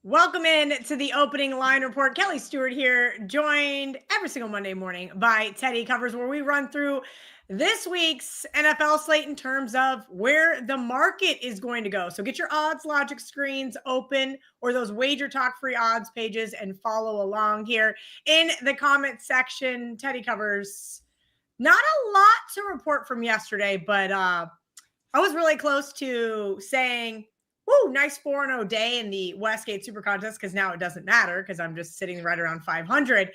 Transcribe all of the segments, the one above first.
Welcome in to the opening line report. Kelly Stewart here, joined every single Monday morning by Teddy Covers, where we run through this week's NFL slate in terms of where the market is going to go. So get your odds logic screens open or those WagerTalk free odds pages and follow along here in the comment section. Teddy Covers, not a lot to report from yesterday, but I was really close to saying, woo, nice 4-0 day in the Westgate Super Contest, because now it doesn't matter because I'm just sitting right around 500.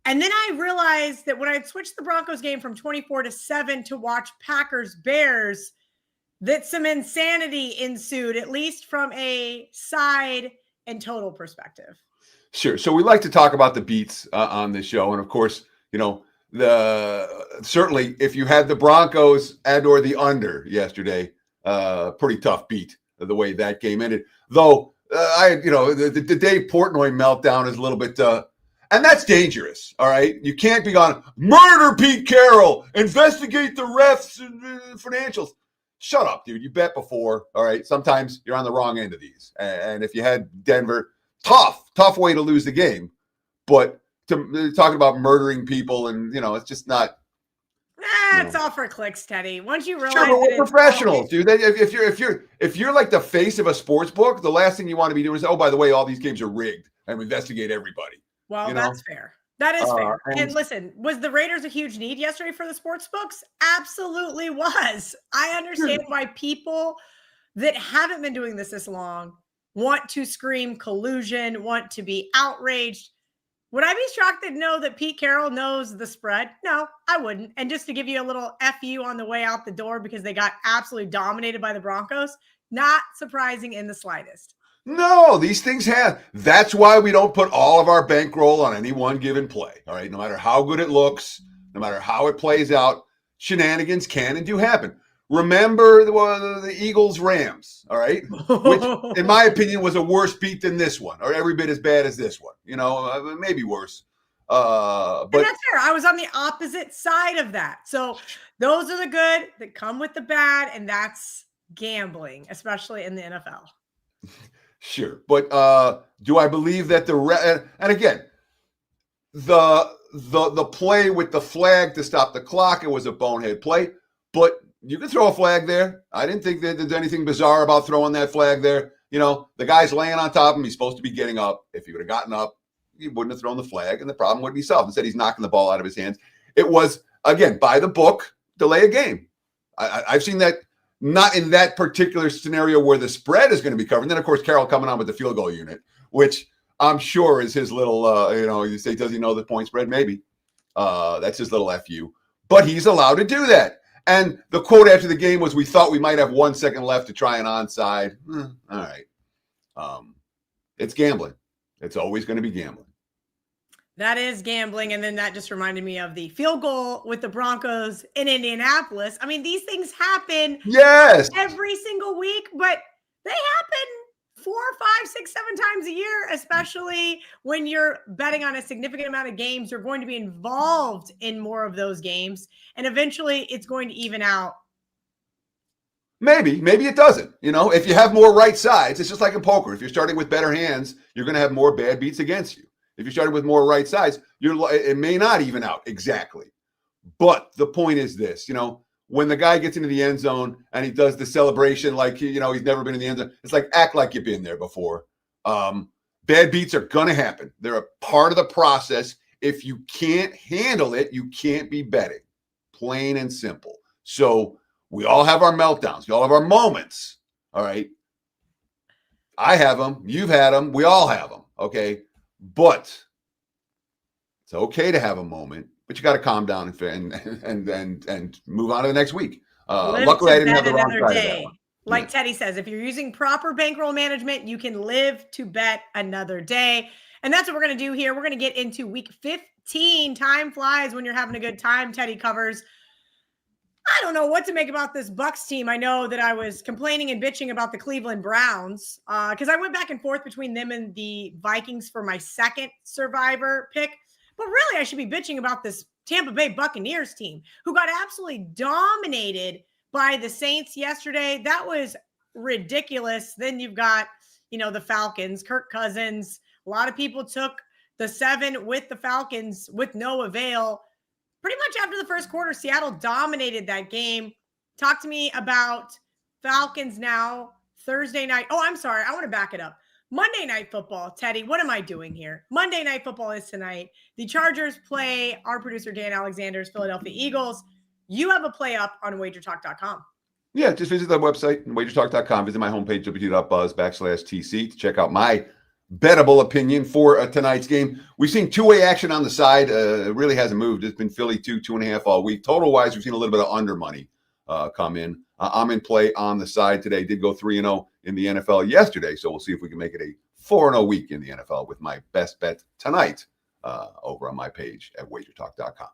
And then I realized that when I had switched the Broncos game from 24-7 to watch Packers-Bears, that some insanity ensued, at least from a side and total perspective. Sure. So we like to talk about the beats on this show. And of course, certainly if you had the Broncos and or the under yesterday, pretty tough beat the way that game ended. Though the Dave Portnoy meltdown is a little bit, and that's dangerous. All right, you can't be on murder Pete Carroll, investigate the refs and financials. Shut up, dude. You bet before. All right, sometimes you're on the wrong end of these. And if you had Denver, tough way to lose the game. But talking about murdering people, and it's just not. It's all for clicks, Teddy. Once you realize, sure, but we're professionals, dude. If you're like the face of a sports book, the last thing you want to be doing is, oh, by the way, all these games are rigged and investigate everybody. Well, that's fair. That is fair. And listen, was the Raiders a huge need yesterday for the sports books? Absolutely was. I understand why people that haven't been doing this long want to scream collusion, want to be outraged. Would I be shocked to know that Pete Carroll knows the spread? No, I wouldn't. And just to give you a little FU on the way out the door because they got absolutely dominated by the Broncos, not surprising in the slightest. No, these things have. That's why we don't put all of our bankroll on any one given play. All right, no matter how good it looks, no matter how it plays out, shenanigans can and do happen. Remember the Eagles-Rams, all right? Which, in my opinion, was a worse beat than this one, or every bit as bad as this one. Maybe worse. But and that's fair. I was on the opposite side of that. So those are the good that come with the bad, and that's gambling, especially in the NFL. Sure, but do I believe that and again, the play with the flag to stop the clock, it was a bonehead play, but you can throw a flag there. I didn't think that there's anything bizarre about throwing that flag there. The guy's laying on top of him. He's supposed to be getting up. If he would have gotten up, he wouldn't have thrown the flag, and the problem would be solved. Instead, he's knocking the ball out of his hands. It was, again, by the book, delay a game. I've seen that, not in that particular scenario where the spread is going to be covered. And then, of course, Carroll coming on with the field goal unit, which I'm sure is his little, you say, does he know the point spread? Maybe. That's his little FU. But he's allowed to do that. And the quote after the game was, we thought we might have 1 second left to try an onside. All right. It's gambling. It's always going to be gambling. That is gambling. And then that just reminded me of the field goal with the Broncos in Indianapolis. I mean, these things happen every single week, but they happen 4, 5, 6, 7 times a year, especially when you're betting on a significant amount of games. You're going to be involved in more of those games, and eventually it's going to even out. Maybe it doesn't. If you have more right sides, it's just like in poker. If you're starting with better hands, you're going to have more bad beats against you. If you're starting with more right sides, it may not even out exactly. But the point is this, when the guy gets into the end zone and he does the celebration like, he's never been in the end zone, it's like, act like you've been there before. Bad beats are going to happen. They're a part of the process. If you can't handle it, you can't be betting. Plain and simple. So we all have our meltdowns. We all have our moments. All right. I have them. You've had them. We all have them. Okay. But it's okay to have a moment. But you got to calm down and move on to the next week. Luckily, I didn't have the wrong side of that one. Like Teddy says, if you're using proper bankroll management, you can live to bet another day. And that's what we're going to do here. We're going to get into week 15. Time flies when you're having a good time. Teddy Covers. I don't know what to make about this Bucs team. I know that I was complaining and bitching about the Cleveland Browns because I went back and forth between them and the Vikings for my second survivor pick. But really, I should be bitching about this Tampa Bay Buccaneers team who got absolutely dominated by the Saints yesterday. That was ridiculous. Then you've got, the Falcons. Kirk Cousins. A lot of people took the 7 with the Falcons with no avail. Pretty much after the first quarter, Seattle dominated that game. Talk to me about Falcons now, Thursday night. Oh, I'm sorry. I want to back it up. Monday Night Football, Teddy. What am I doing here? Monday Night Football is tonight. The Chargers play our producer, Dan Alexander's Philadelphia Eagles. You have a play up on WagerTalk.com. Yeah, just visit the website, WagerTalk.com. Visit my homepage, www.buzz.com/TC, to check out my bettable opinion for tonight's game. We've seen two-way action on the side. It really hasn't moved. It's been Philly 2.5 all week. Total-wise, we've seen a little bit of under money come in. I'm in play on the side today. Did go 3-0 in the NFL yesterday, so we'll see if we can make it a 4-0 week in the NFL with my best bet tonight over on my page at WagerTalk.com.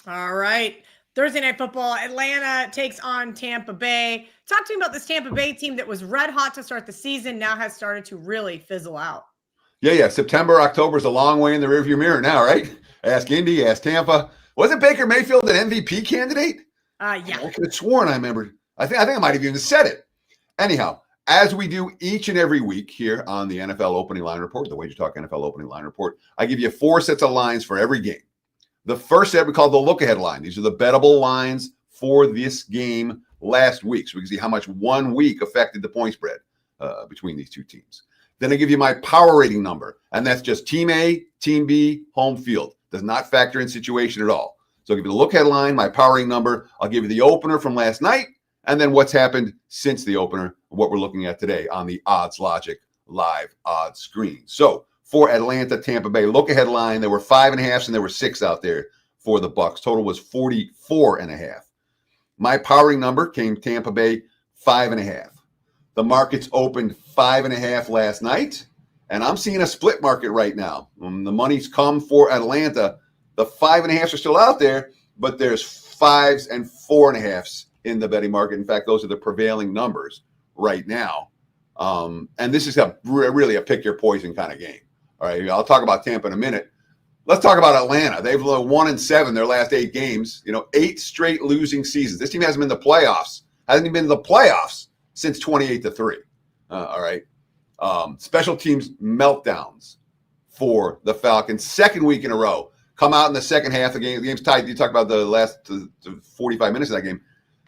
All right. Thursday Night Football, Atlanta takes on Tampa Bay. Talk to me about this Tampa Bay team that was red hot to start the season, now has started to really fizzle out. Yeah. September, October is a long way in the rearview mirror now, right? Ask Indy, ask Tampa. Wasn't Baker Mayfield an MVP candidate? Yeah. I could have sworn I remembered. I think I might have even said it. Anyhow, as we do each and every week here on the NFL Opening Line Report, the WagerTalk NFL Opening Line Report, I give you 4 sets of lines for every game. The first set we call the look-ahead line. These are the bettable lines for this game last week, so we can see how much 1 week affected the point spread between these two teams. Then I give you my power rating number, and that's just Team A, Team B, home field. Does not factor in situation at all. So I'll give you the look-ahead line, my power rating number. I'll give you the opener from last night, and then what's happened since the opener, what we're looking at today on the Odds Logic live odds screen. So for Atlanta, Tampa Bay, look-ahead line, there were 5.5s and there were 6 out there for the Bucs. Total was 44.5. My powering number came Tampa Bay 5.5. The markets opened 5.5 last night, and I'm seeing a split market right now. The money's come for Atlanta. The 5.5s are still out there, but there's 5s and 4.5s in the betting market. In fact, those are the prevailing numbers right now. And this is really a pick your poison kind of game. All right, I'll talk about Tampa in a minute. Let's talk about Atlanta. They've 1-7 their last 8 games. 8 straight losing seasons. This team hasn't been in the playoffs. Hasn't even been in the playoffs since 28-3. All right. Special teams meltdowns for the Falcons. Second week in a row. Come out in the second half of the game. The game's tied. You talk about the last 45 minutes of that game.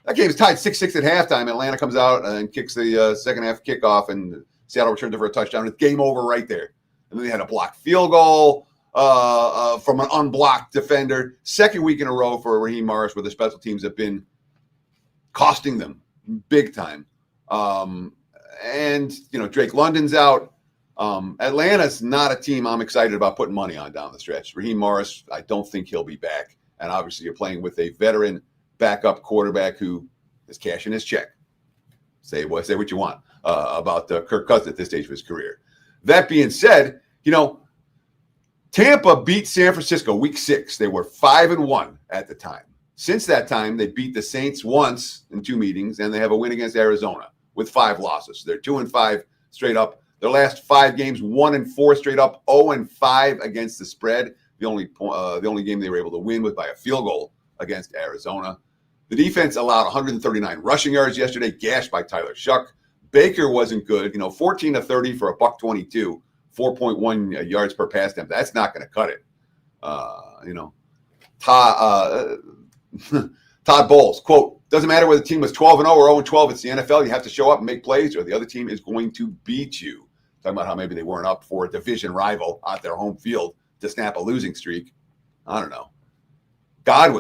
That game is tied 6-6 at halftime. Atlanta comes out and kicks the second half kickoff, and Seattle returns it for a touchdown. It's game over right there. And then they had a blocked field goal from an unblocked defender. Second week in a row for Raheem Morris, where the special teams have been costing them big time. And Drake London's out. Atlanta's not a team I'm excited about putting money on down the stretch. Raheem Morris, I don't think he'll be back. And obviously you're playing with a veteran backup quarterback who is cashing his check. Say what you want about Kirk Cousins at this stage of his career. That being said, Tampa beat San Francisco week 6. They were 5-1 at the time. Since that time, they beat the Saints once in 2 meetings, and they have a win against Arizona with 5 losses. They're 2-5 straight up. Their last 5 games, 1-4 straight up, 0-5 against the spread. The only game they were able to win was by a field goal against Arizona. The defense allowed 139 rushing yards yesterday, gashed by Tyler Shuck. Baker wasn't good. 14-30 for a $122, 4.1 yards per pass attempt. That's not going to cut it. Todd Bowles, quote, doesn't matter whether the team was 12-0 or 0-12. It's the NFL. You have to show up and make plays, or the other team is going to beat you. Talking about how maybe they weren't up for a division rival at their home field to snap a losing streak. I don't know.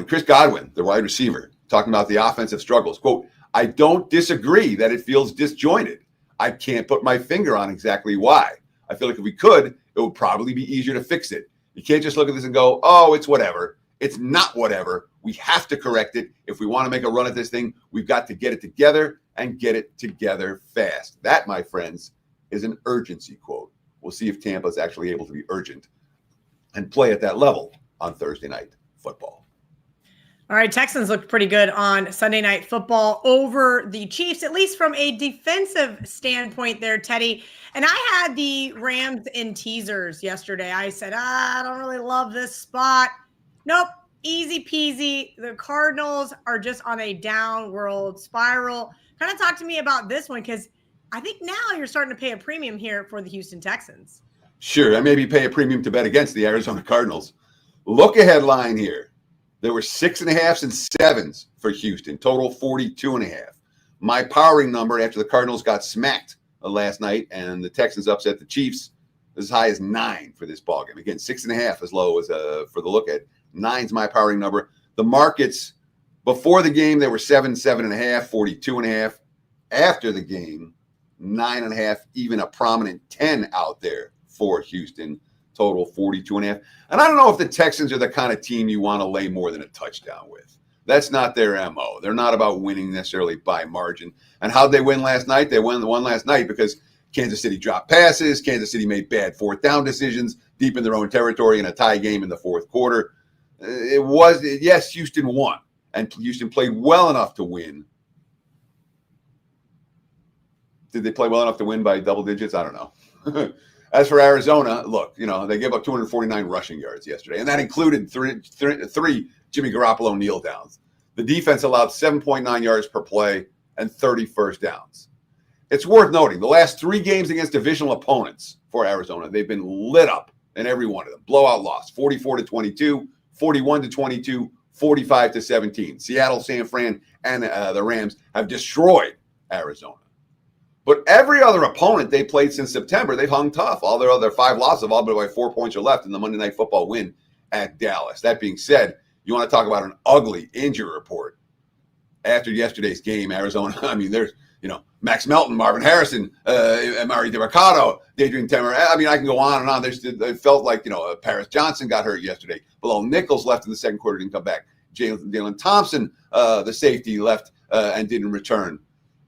Chris Godwin, the wide receiver, talking about the offensive struggles. Quote, I don't disagree that it feels disjointed. I can't put my finger on exactly why. I feel like if we could, it would probably be easier to fix it. You can't just look at this and go, oh, it's whatever. It's not whatever. We have to correct it. If we want to make a run at this thing, we've got to get it together and get it together fast. That, my friends, is an urgency quote. We'll see if Tampa is actually able to be urgent and play at that level on Thursday Night Football. All right, Texans looked pretty good on Sunday Night Football over the Chiefs, at least from a defensive standpoint there, Teddy. And I had the Rams in teasers yesterday. I said, I don't really love this spot. Nope, easy peasy. The Cardinals are just on a downward spiral. Kind of talk to me about this one, because I think now you're starting to pay a premium here for the Houston Texans. Sure, I maybe pay a premium to bet against the Arizona Cardinals. Look ahead line here. There were 6.5s and 7s for Houston, total 42.5. My powering number after the Cardinals got smacked last night and the Texans upset the Chiefs as high as 9 for this ballgame. Again, 6.5 as low as for the look at. 9's my powering number. The markets before the game, they were 7, 7.5, 42.5. After the game, 9.5, even a prominent 10 out there for Houston, total 42.5. And I don't know if the Texans are the kind of team you want to lay more than a touchdown with. That's not their MO. They're not about winning necessarily by margin. And how'd they win last night? They won last night because Kansas City dropped passes. Kansas City made bad fourth down decisions deep in their own territory in a tie game in the fourth quarter. Yes, Houston won. And Houston played well enough to win. Did they play well enough to win by double digits? I don't know. As for Arizona, look, they gave up 249 rushing yards yesterday, and that included three Jimmy Garoppolo kneel downs. The defense allowed 7.9 yards per play and 30 first downs. It's worth noting, the last 3 games against divisional opponents for Arizona, they've been lit up in every one of them. Blowout loss, 44-22, 41-22, 45-17. Seattle, San Fran, and the Rams have destroyed Arizona. But every other opponent they played since September, they've hung tough. All their other 5 losses have all been by 4 points or left in the Monday Night Football win at Dallas. That being said, you want to talk about an ugly injury report. After yesterday's game, Arizona, there's, Max Melton, Marvin Harrison, Mari DeMarcado, Adrian Temer. I can go on and on. It felt like, Paris Johnson got hurt yesterday. Bilal Nichols left in the second quarter, didn't come back. Jalen Thompson, the safety, left and didn't return.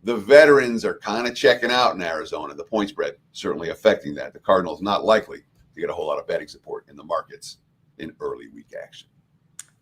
The veterans are kind of checking out in Arizona. The point spread certainly affecting that. The Cardinals not likely to get a whole lot of betting support in the markets in early week action.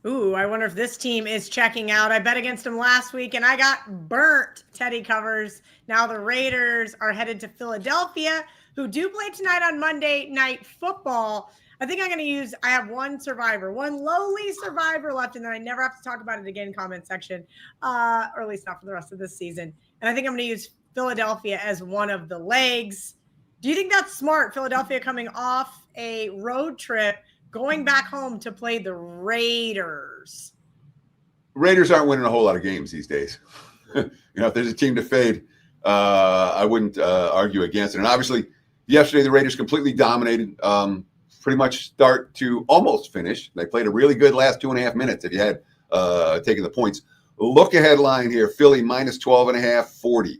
Ooh, I wonder if this team is checking out. I bet against them last week, and I got burnt. Teddy covers. Now the Raiders are headed to Philadelphia, who do play tonight on Monday Night Football. I think I'm going to I have one lowly survivor left, and then I never have to talk about it again in comment section, or at least not for the rest of this season. And I think I'm going to use Philadelphia as one of the legs. Do you think that's smart? Philadelphia coming off a road trip, going back home to play the Raiders. Raiders aren't winning a whole lot of games these days. If there's a team to fade, I wouldn't argue against it. And obviously, yesterday the Raiders completely dominated, pretty much start to almost finish. They played a really good last 2.5 minutes if you had taken the points. Look ahead line here, Philly minus 12.5, 40.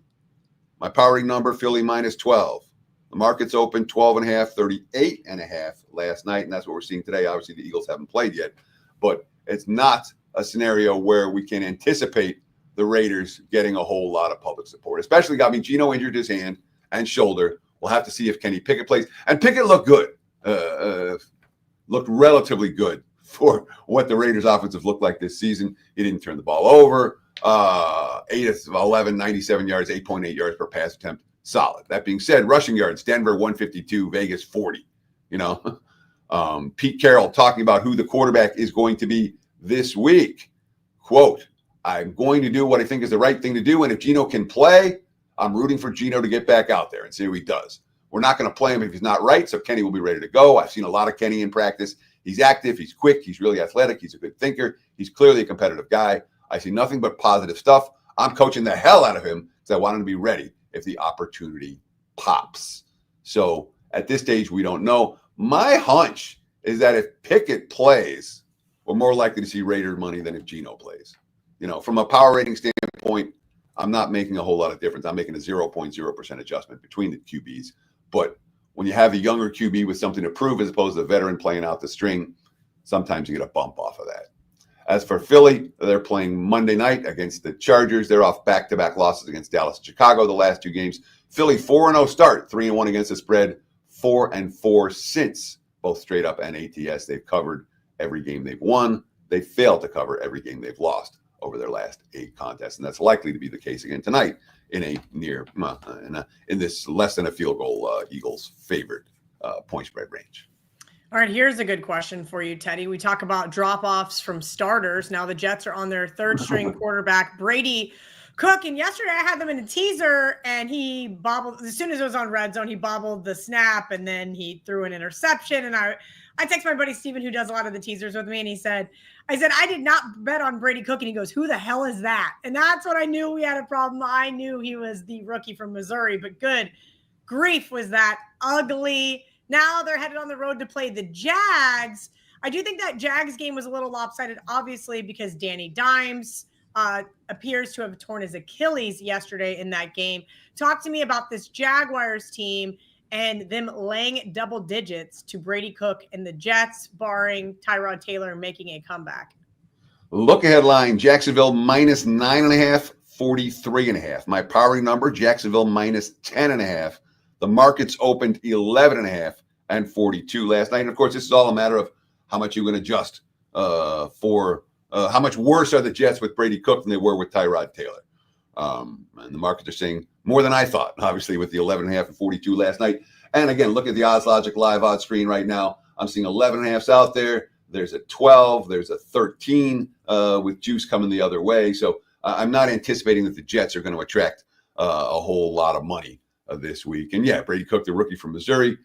My powering number, Philly minus 12. The market's open 12.5, 38.5 last night, and that's what we're seeing today. Obviously, the Eagles haven't played yet, but it's not a scenario where we can anticipate the Raiders getting a whole lot of public support, especially Gino injured his hand and shoulder. We'll have to see if Kenny Pickett plays. And Pickett looked good, looked relatively good for what the Raiders offense have looked like this season. He didn't turn the ball over. 8 of 11, 97 yards, 8.8 yards per pass attempt. Solid. That being said, rushing yards, Denver 152, Vegas 40. Pete Carroll talking about who the quarterback is going to be this week. Quote, I'm going to do what I think is the right thing to do. And if Gino can play, I'm rooting for Gino to get back out there and see what he does. We're not going to play him if he's not right, so Kenny will be ready to go. I've seen a lot of Kenny in practice. He's active. He's quick. He's really athletic. He's a good thinker. He's clearly a competitive guy. I see nothing but positive stuff. I'm coaching the hell out of him because I want him to be ready if the opportunity pops. So at this stage, we don't know. My hunch is that if Pickett plays, we're more likely to see Raider money than if Gino plays. From a power rating standpoint, I'm not making a whole lot of difference. I'm making a 0.0% adjustment between the QBs. But when you have a younger QB with something to prove as opposed to a veteran playing out the string, sometimes you get a bump off of that. As for Philly, they're playing Monday night against the Chargers. They're off back-to-back losses against Dallas and Chicago the last 2 games. Philly 4-0 start, 3-1 against the spread, 4-4 since both straight up and ATS. They've covered every game they've won. They failed to cover every game they've lost over their last 8 contests, and that's likely to be the case again tonight in in this less than a field goal Eagles favored point spread range. All right, here's a good question for you, Teddy. We talk about drop-offs from starters. Now the Jets are on their 3rd string quarterback, Brady Cook, and yesterday I had them in a teaser, and he bobbled as soon as it was on red zone. He bobbled the snap, and then he threw an interception. And I text my buddy Steven, who does a lot of the teasers with me, and I said, I did not bet on Brady Cook. And he goes, who the hell is that? And that's when I knew we had a problem. I knew he was the rookie from Missouri, but good grief, was that ugly. Now they're headed on the road to play the Jags. I do think that Jags game was a little lopsided, obviously, because Danny Dimes appears to have torn his Achilles yesterday in that game. Talk to me about this Jaguars team and them laying double digits to Brady Cook and the Jets, barring Tyrod Taylor making a comeback. Look ahead line, Jacksonville minus 9.5, 43.5. My powering number, Jacksonville minus 10.5. The markets opened 11.5 and 42 last night. And of course, this is all a matter of how much you're going to adjust for how much worse are the Jets with Brady Cook than they were with Tyrod Taylor. And the markets are saying more than I thought, obviously, with the 11.5 and 42 last night. And again, look at the Odds Logic live odds screen right now. I'm seeing 11.5s out there. There's a 12. There's a 13 with juice coming the other way. So I'm not anticipating that the Jets are going to attract a whole lot of money this week. And yeah, Brady Cook, the rookie from Missouri,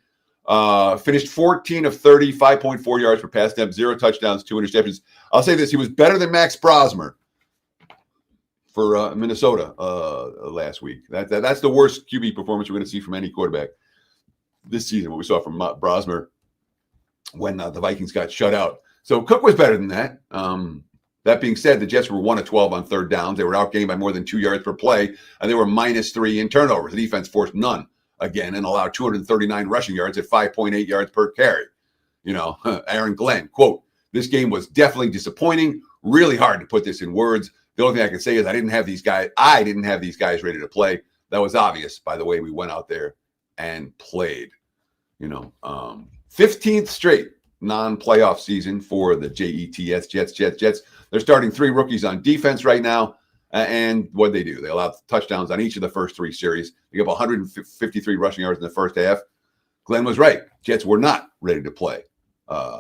finished 14 of 30, 5.4 yards per pass attempt, 0 touchdowns, 2 interceptions. I'll say this, he was better than Max Brosmer for Minnesota last week. That's the worst QB performance we're going to see from any quarterback this season, what we saw from Brosmer when the Vikings got shut out. So Cook was better than that. That being said, the Jets were 1 of 12 on third downs. They were outgained by more than 2 yards per play, and they were -3 in turnovers. The defense forced none again and allowed 239 rushing yards at 5.8 yards per carry. You know, Aaron Glenn, quote, "This game was definitely disappointing. Really hard to put this in words. The only thing I can say is I didn't have these guys ready to play. That was obvious by the way we went out there and played." You know, 15th straight non-playoff season for the Jets. They're starting 3 rookies on defense right now. And what they do, they allowed touchdowns on each of the first 3 series. They gave 153 rushing yards in the first half. Glenn was right. Jets were not ready to play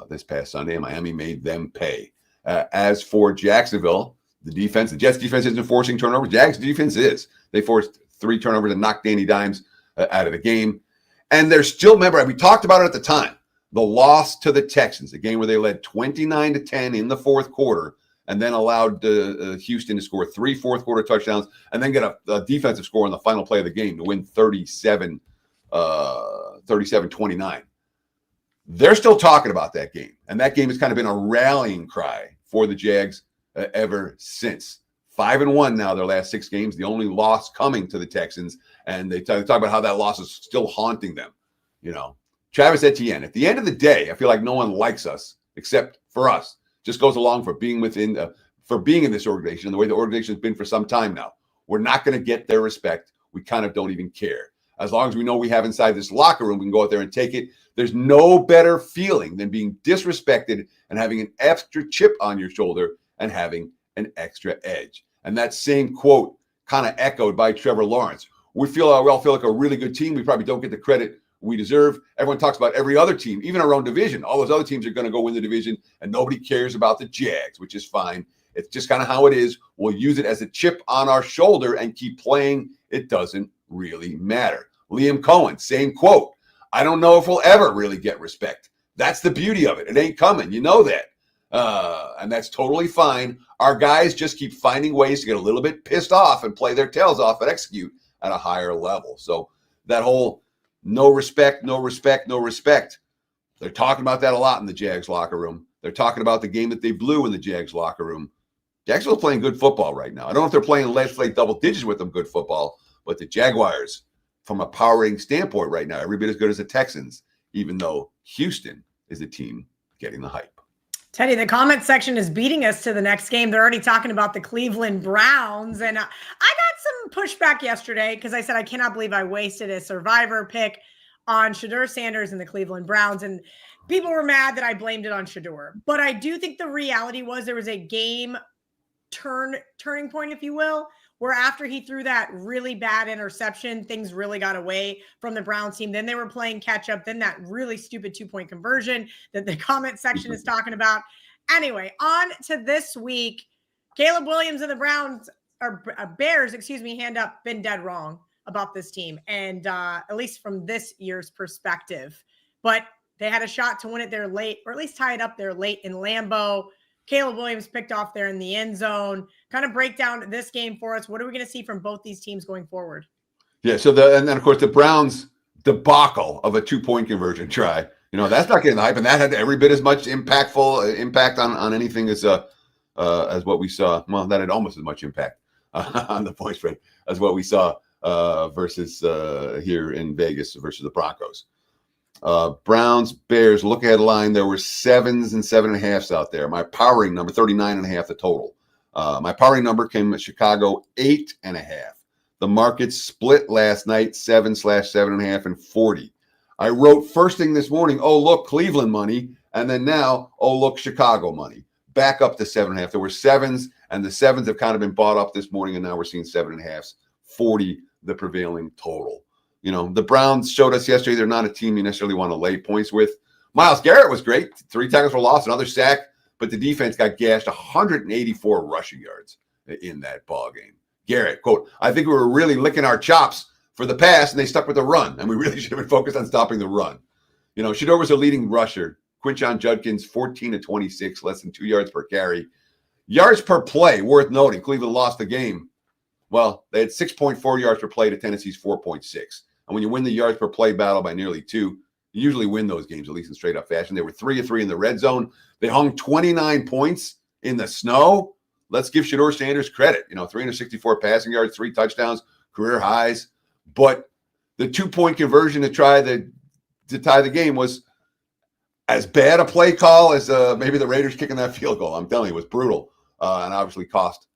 this past Sunday, and Miami made them pay. As for Jacksonville, the Jets defense isn't forcing turnovers. Jags defense is. They forced 3 turnovers and knocked Danny Dimes out of the game. And they're still, remember, we talked about it at the time, the loss to the Texans, the game where they led 29-10 in the fourth quarter and then allowed Houston to score 3 fourth-quarter touchdowns and then get a defensive score on the final play of the game to win 37-29. They're still talking about that game, and that game has kind of been a rallying cry for the Jags ever since. 5-1 now, their last 6 games, the only loss coming to the Texans, and they talk about how that loss is still haunting them. You know, Travis Etienne, at the end of the day, I feel like no one likes us except for us. Just goes along for being in this organization and the way the organization has been for some time now. We're not going to get their respect. We kind of don't even care. As long as we know we have inside this locker room, we can go out there and take it. There's no better feeling than being disrespected and having an extra chip on your shoulder and having an extra edge. And that same quote kind of echoed by Trevor Lawrence. We all feel like a really good team. We probably don't get the credit we deserve. Everyone talks about every other team, even our own division. All those other teams are going to go win the division, and nobody cares about the Jags, which is fine. It's just kind of how it is. We'll use it as a chip on our shoulder and keep playing. It doesn't really matter. Liam Cohen, same quote. I don't know if we'll ever really get respect. That's the beauty of it. It ain't coming. You know that. And that's totally fine. Our guys just keep finding ways to get a little bit pissed off and play their tails off and execute at a higher level. So that whole no respect. They're talking about that a lot in the Jags locker room. They're talking about the game that they blew in the Jags locker room. Jacksonville's playing good football right now. I don't know if they're playing legislate double digits with them good football, but the Jaguars, from a power rating standpoint right now, every bit as good as the Texans, even though Houston is a team getting the hype. Teddy, the comment section is beating us to the next game. They're already talking about the Cleveland Browns. And I got some pushback yesterday because I said I cannot believe I wasted a survivor pick on Shedeur Sanders and the Cleveland Browns. And people were mad that I blamed it on Shedeur. But I do think the reality was there was a game turning point, if you will, where after he threw that really bad interception, things really got away from the Browns team. Then they were playing catch up. Then that really stupid 2-point conversion that the comment section is talking about. Anyway, on to this week. Caleb Williams and the Browns Bears, hand up, been dead wrong about this team. And at least from this year's perspective, but they had a shot to win it there late, or at least tie it up there late in Lambeau. Caleb Williams picked off there in the end zone. Kind of break down this game for us. What are we going to see from both these teams going forward? Yeah. So and then of course the Browns debacle of a 2-point conversion try. That's not getting the hype, and that had every bit as much impact on anything as what we saw. Well, that had almost as much impact on the point spread as what we saw versus here in Vegas versus the Broncos. Browns, Bears, look ahead line. There were 7s and 7.5s out there. My powering number, 39.5 the total. My powering number came at Chicago, 8.5. The market split last night, 7/7.5 and 40. I wrote first thing this morning, oh, look, Cleveland money. And then now, oh, look, Chicago money. Back up to 7.5. There were 7s, and the 7s have kind of been bought up this morning, and now we're seeing 7.5s, 40, the prevailing total. The Browns showed us yesterday they're not a team you necessarily want to lay points with. Myles Garrett was great. 3 tackles for loss, another sack, but the defense got gashed 184 rushing yards in that ball game. Garrett, quote, I think we were really licking our chops for the pass, and they stuck with the run, and we really should have been focused on stopping the run. Shedeur was a leading rusher. Quinshon Judkins, 14-26, less than 2 yards per carry. Yards per play, worth noting. Cleveland lost the game. Well, they had 6.4 yards per play to Tennessee's 4.6. And when you win the yards per play battle by nearly 2, you usually win those games, at least in straight up fashion. They were 3 of 3 in the red zone. They hung 29 points in the snow. Let's give Shedeur Sanders credit. 364 passing yards, 3 touchdowns, career highs. But the 2-point conversion to try to tie the game was as bad a play call as maybe the Raiders kicking that field goal. I'm telling you, it was brutal and obviously cost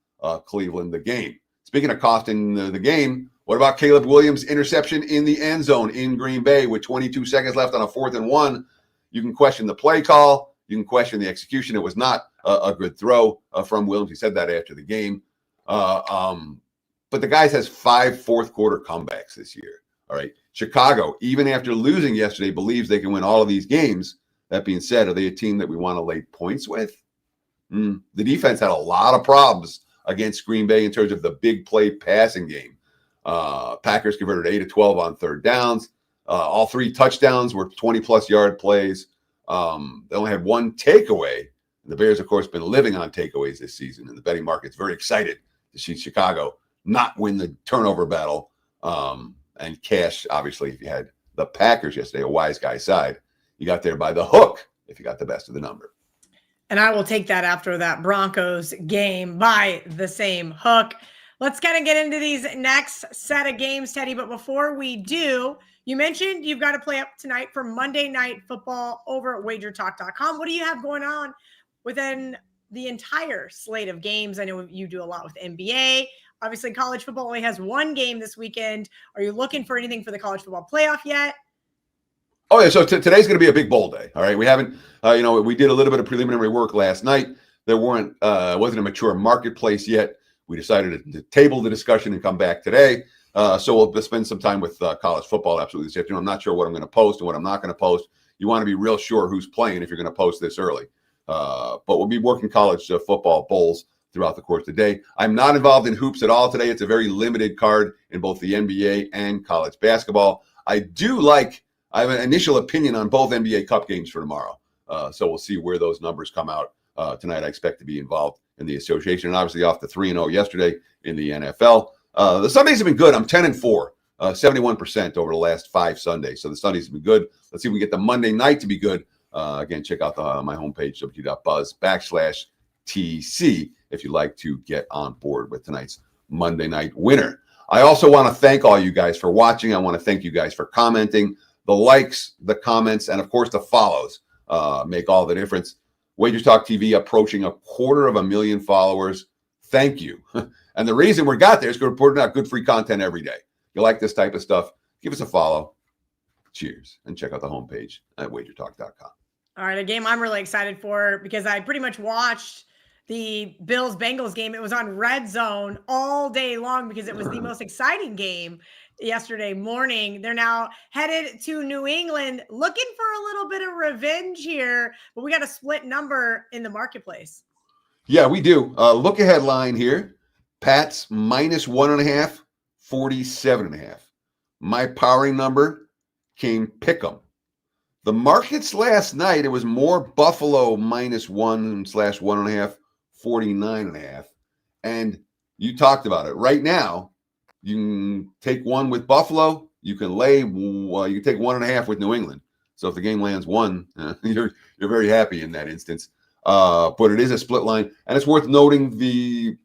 Cleveland the game. Speaking of costing the game, what about Caleb Williams' interception in the end zone in Green Bay with 22 seconds left on a 4th and 1? You can question the play call. You can question the execution. It was not a good throw from Williams. He said that after the game. But the guy has 5 fourth-quarter comebacks this year. All right. Chicago, even after losing yesterday, believes they can win all of these games. That being said, are they a team that we want to lay points with? The defense had a lot of problems against Green Bay in terms of the big play passing game. Packers converted 8 of 12 on 3rd downs. All 3 touchdowns were 20-plus yard plays. They only had 1 takeaway. The Bears, of course, been living on takeaways this season, and the betting market's very excited to see Chicago not win the turnover battle and cash, obviously, if you had the Packers yesterday, a wise guy side. You got there by the hook if you got the best of the number. And I will take that after that Broncos game by the same hook. Let's kind of get into these next set of games, Teddy. But before we do, you mentioned you've got to play up tonight for Monday Night Football over at WagerTalk.com. What do you have going on within the entire slate of games? I know you do a lot with NBA. Obviously, college football only has 1 game this weekend. Are you looking for anything for the college football playoff yet? Oh, yeah. So today's going to be a big bowl day. All right. We haven't, we did a little bit of preliminary work last night. There wasn't a mature marketplace yet. We decided to table the discussion and come back today. So we'll spend some time with college football absolutely this afternoon. I'm not sure what I'm going to post and what I'm not going to post. You want to be real sure who's playing if you're going to post this early. But we'll be working college football bowls throughout the course of the day. I'm not involved in hoops at all today. It's a very limited card in both the NBA and college basketball. I have an initial opinion on both NBA Cup games for tomorrow. So we'll see where those numbers come out. Tonight, I expect to be involved in the association, and obviously off the 3-0 yesterday in the NFL. The Sundays have been good. I'm 10-4, 71% over the last 5 Sundays. So the Sundays have been good. Let's see if we get the Monday night to be good. Again, check out my homepage, www.buzz/TC, if you'd like to get on board with tonight's Monday night winner. I also want to thank all you guys for watching. I want to thank you guys for commenting. The likes, the comments, and of course the follows make all the difference. WagerTalk TV approaching 250,000 followers. Thank you. And the reason we got there is because we're putting out good free content every day. If you like this type of stuff, give us a follow. Cheers. And check out the homepage at WagerTalk.com. All right, a game I'm really excited for because I pretty much watched the Bills-Bengals game. It was on Red Zone all day long because it was the most exciting game yesterday morning. They're now headed to New England looking for a little bit of revenge here, but we got a split number in the marketplace. Yeah, we do. Look ahead line here. Pats minus 1.5, 47.5. My powering number came pick'em. The markets last night, it was more Buffalo minus 1/1.5, 49.5. And you talked about it. Right now, you can take one with Buffalo. You can lay. You can take 1.5 with New England. So if the game lands 1, you're very happy in that instance. But it is a split line, and it's worth noting the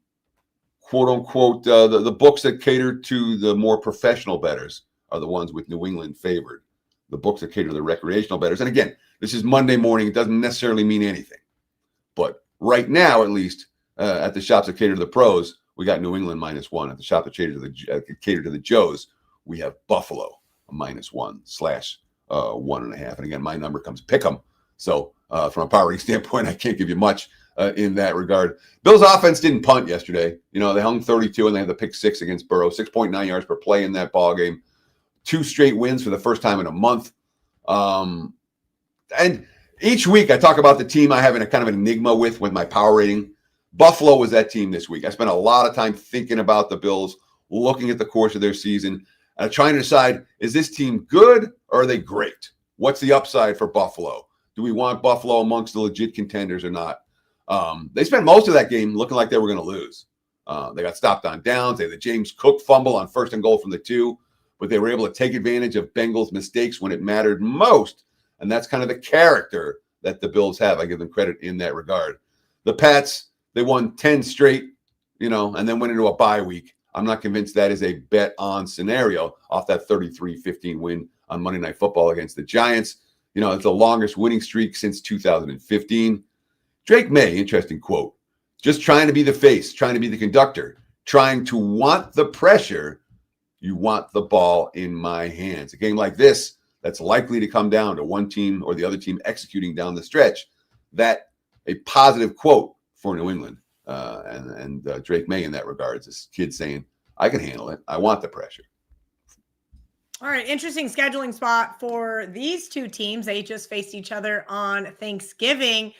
quote unquote the books that cater to the more professional bettors are the ones with New England favored. The books that cater to the recreational bettors. And again, this is Monday morning. It doesn't necessarily mean anything. But right now, at least, at the shops that cater to the pros, we got New England -1. At the shop that cater to the Joes, we have Buffalo -1/1.5. And again, my number comes pick 'em. So from a power rating standpoint, I can't give you much in that regard. Bills offense didn't punt yesterday. They hung 32 and they had the pick 6 against Burrow, 6.9 yards per play in that ball game. 2 straight wins for the first time in a month. And each week I talk about the team I have in a kind of an enigma with my power rating. Buffalo was that team this week. I spent a lot of time thinking about the Bills, looking at the course of their season, trying to decide, is this team good or are they great? What's the upside for Buffalo? Do we want Buffalo amongst the legit contenders or not? They spent most of that game looking like they were going to lose. They got stopped on downs. They had the James Cook fumble on 1st and goal from the 2. But they were able to take advantage of Bengals' mistakes when it mattered most. And that's kind of the character that the Bills have. I give them credit in that regard. The Pats, they won 10 straight, and then went into a bye week. I'm not convinced that is a bet-on scenario off that 33-15 win on Monday Night Football against the Giants. It's the longest winning streak since 2015. Drake May, interesting quote. Just trying to be the face, trying to be the conductor, trying to want the pressure. You want the ball in my hands. A game like this, that's likely to come down to one team or the other team executing down the stretch. That a positive quote for New England and Drake May in that regards. This kid saying, I can handle it. I want the pressure. All right, interesting scheduling spot for these two teams. They just faced each other on Thanksgiving.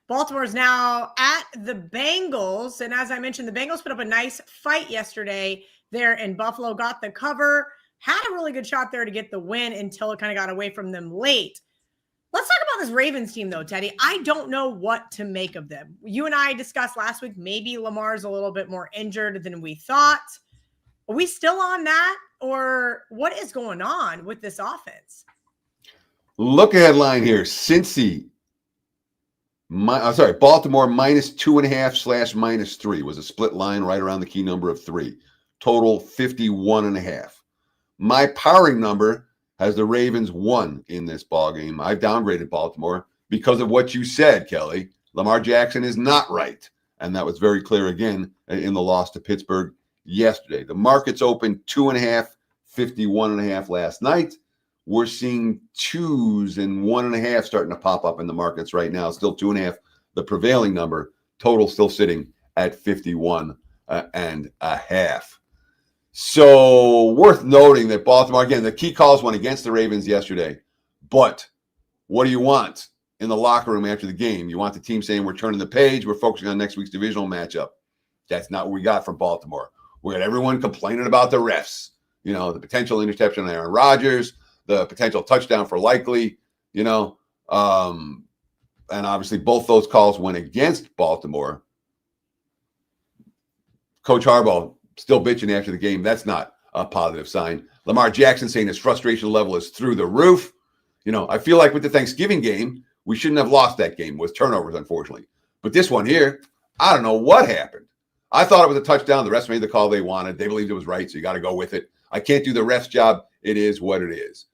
Baltimore's now at the Bengals. And as I mentioned, the Bengals put up a nice fight yesterday there in Buffalo, got the cover, had a really good shot there to get the win until it kind of got away from them late. Let's talk about this Ravens team, though, Teddy. I don't know what to make of them. You and I discussed last week, maybe Lamar's a little bit more injured than we thought. Are we still on that? Or what is going on with this offense? Look ahead line here. Baltimore -2.5/-3 was a split line right around the key number of 3. Total 51.5. My powering number has the Ravens 1 in this ball game. I've downgraded Baltimore because of what you said, Kelly. Lamar Jackson is not right. And that was very clear again in the loss to Pittsburgh yesterday. The markets opened 2.5, 51.5 last night. We're seeing 2s and 1.5 starting to pop up in the markets right now. Still 2.5, the prevailing number. Total still sitting at 51.5. So worth noting that Baltimore, again, the key calls went against the Ravens yesterday. But what do you want in the locker room after the game? You want the team saying we're turning the page, we're focusing on next week's divisional matchup. That's not what we got from Baltimore. We got everyone complaining about the refs. The potential interception on Aaron Rodgers, the potential touchdown for Likely, and obviously both those calls went against Baltimore. Coach Harbaugh still bitching after the game. That's not a positive sign. Lamar Jackson saying his frustration level is through the roof. I feel like with the Thanksgiving game, we shouldn't have lost that game with turnovers, unfortunately. But this one here, I don't know what happened. I thought it was a touchdown. The refs made the call they wanted. They believed it was right, so you got to go with it. I can't do the ref's job. It is what it is.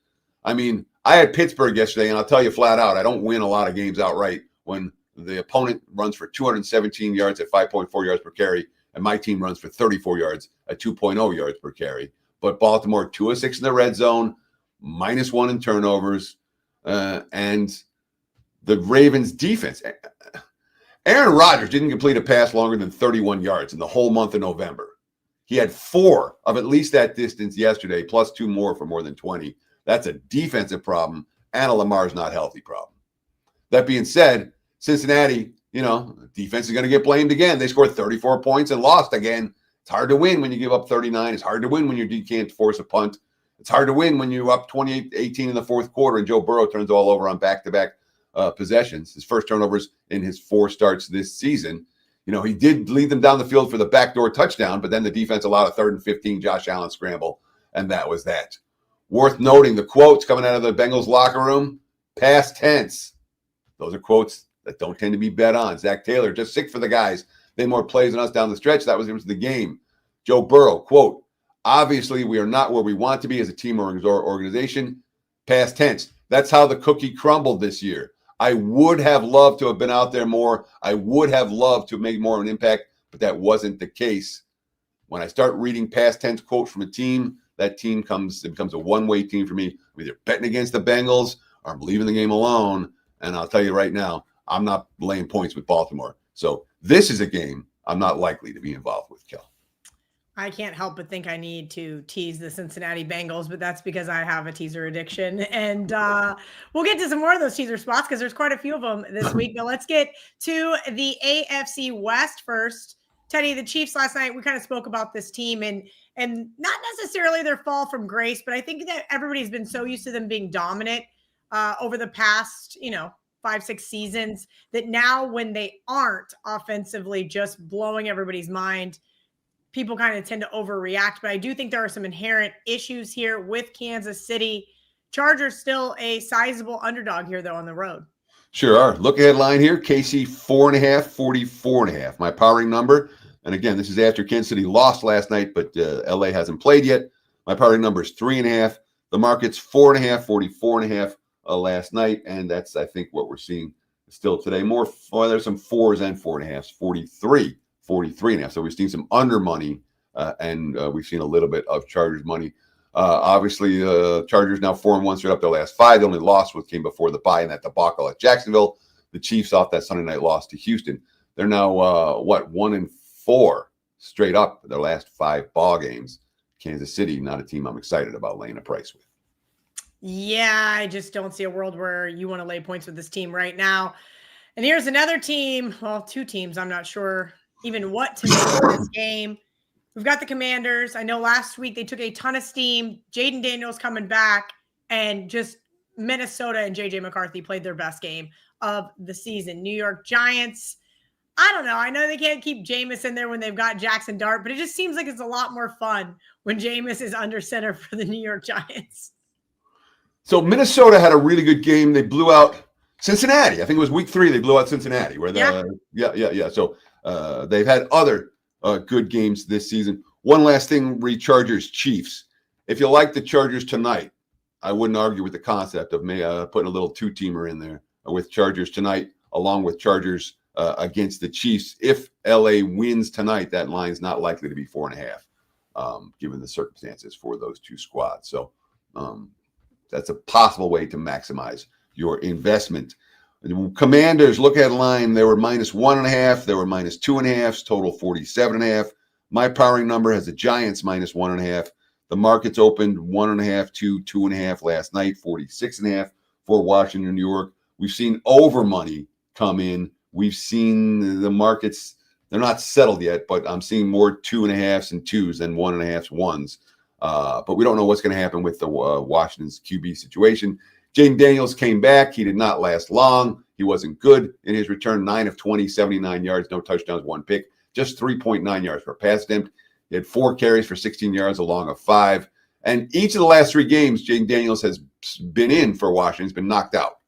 I mean, I had Pittsburgh yesterday, and I'll tell you flat out, I don't win a lot of games outright when the opponent runs for 217 yards at 5.4 yards per carry, and my team runs for 34 yards at 2.0 yards per carry. But Baltimore, 2 of 6 in the red zone, -1 in turnovers, and the Ravens defense. Aaron Rodgers didn't complete a pass longer than 31 yards in the whole month of November. He had 4 of at least that distance yesterday, plus 2 more for more than 20. That's a defensive problem and a Lamar's not healthy problem. That being said, Cincinnati, defense is going to get blamed again. They scored 34 points and lost again. It's hard to win when you give up 39. It's hard to win when you can't force a punt. It's hard to win when you're up 28-18 in the fourth quarter and Joe Burrow turns all over on back-to-back possessions. His first turnovers in his 4 starts this season. He did lead them down the field for the backdoor touchdown, but then the defense allowed a 3rd and 15 Josh Allen scramble, and that was that. Worth noting, the quotes coming out of the Bengals locker room, past tense. Those are quotes that don't tend to be bet on. Zach Taylor, just sick for the guys. They more plays than us down the stretch. That was the game. Joe Burrow, quote, obviously we are not where we want to be as a team or organization. Past tense. That's how the cookie crumbled this year. I would have loved to have been out there more. I would have loved to make more of an impact, but that wasn't the case. When I start reading past tense quotes from a team, that team becomes a one-way team for me. I'm either betting against the Bengals or I'm leaving the game alone. And I'll tell you right now, I'm not laying points with Baltimore. So this is a game I'm not likely to be involved with, Kel. I can't help but think I need to tease the Cincinnati Bengals, but that's because I have a teaser addiction. And we'll get to some more of those teaser spots because there's quite a few of them this week. But let's get to the AFC West first. Teddy, the Chiefs last night, we kind of spoke about this team and not necessarily their fall from grace, but I think that everybody's been so used to them being dominant over the past, 5-6 seasons that now when they aren't offensively just blowing everybody's mind, people kind of tend to overreact. But I do think there are some inherent issues here with Kansas City. Chargers still a sizable underdog here, though, on the road. Sure are. Look ahead line here. KC 4.5, 44.5. My powering number. And again, this is after Kansas City lost last night, but LA hasn't played yet. My powering number is 3.5. The market's 4.5, 44.5 last night. And that's, I think, what we're seeing still today. There's some 4s and 4.5s, 43.5. So we've seen some under money and we've seen a little bit of Chargers money. Obviously, Chargers now 4-1 straight up their last 5. The only loss came before the bye in that debacle at Jacksonville. The Chiefs off that Sunday night loss to Houston. They're now 1-4 straight up their last 5 ball games. Kansas City, not a team I'm excited about laying a price with. Yeah, I just don't see a world where you want to lay points with this team right now. And here's another team. Well, 2 teams. I'm not sure even what to make of this game. We've got the Commanders. I know last week they took a ton of steam. Jaden Daniels coming back, and just Minnesota and J.J. McCarthy played their best game of the season. New York Giants, I don't know. I know they can't keep Jameis in there when they've got Jackson Dart, but it just seems like it's a lot more fun when Jameis is under center for the New York Giants. So Minnesota had a really good game. They blew out Cincinnati. I think it was week 3. They blew out Cincinnati. So they've had other good games this season. One last thing, Chargers Chiefs. If you like the Chargers tonight, I wouldn't argue with the concept of putting a little 2-teamer in there with Chargers tonight, along with Chargers against the Chiefs. If LA wins tonight, that line's not likely to be 4.5, given the circumstances for those 2 squads. So that's a possible way to maximize your investment. The Commanders, look at line. They were -1.5. They were -2.5. Total 47.5. My powering number has the Giants -1.5. The markets opened 1.5 to 2.5 last night. 46.5 for Washington, New York. We've seen over money come in. We've seen the markets. They're not settled yet, but I'm seeing more 2.5s and 2s than 1.5s, 1s. But we don't know what's going to happen with the Washington's QB situation. Jaden Daniels came back. He did not last long. He wasn't good in his return. 9 of 20, 79 yards, no touchdowns, 1 pick, just 3.9 yards per pass attempt. He had 4 carries for 16 yards, along of 5. And each of the last 3 games, Jaden Daniels has been in for Washington. He's been knocked out.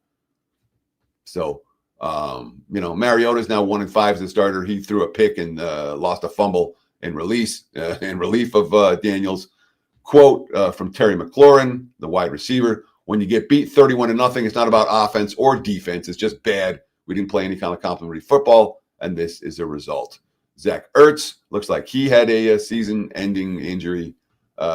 So, Mariota's now 1-5 as a starter. He threw a pick and lost a fumble in relief of Daniels. Quote from Terry McLaurin, the wide receiver: when you get beat 31-0, it's not about offense or defense. It's just bad. We didn't play any kind of complimentary football, and this is a result. Zach Ertz looks like he had a season-ending injury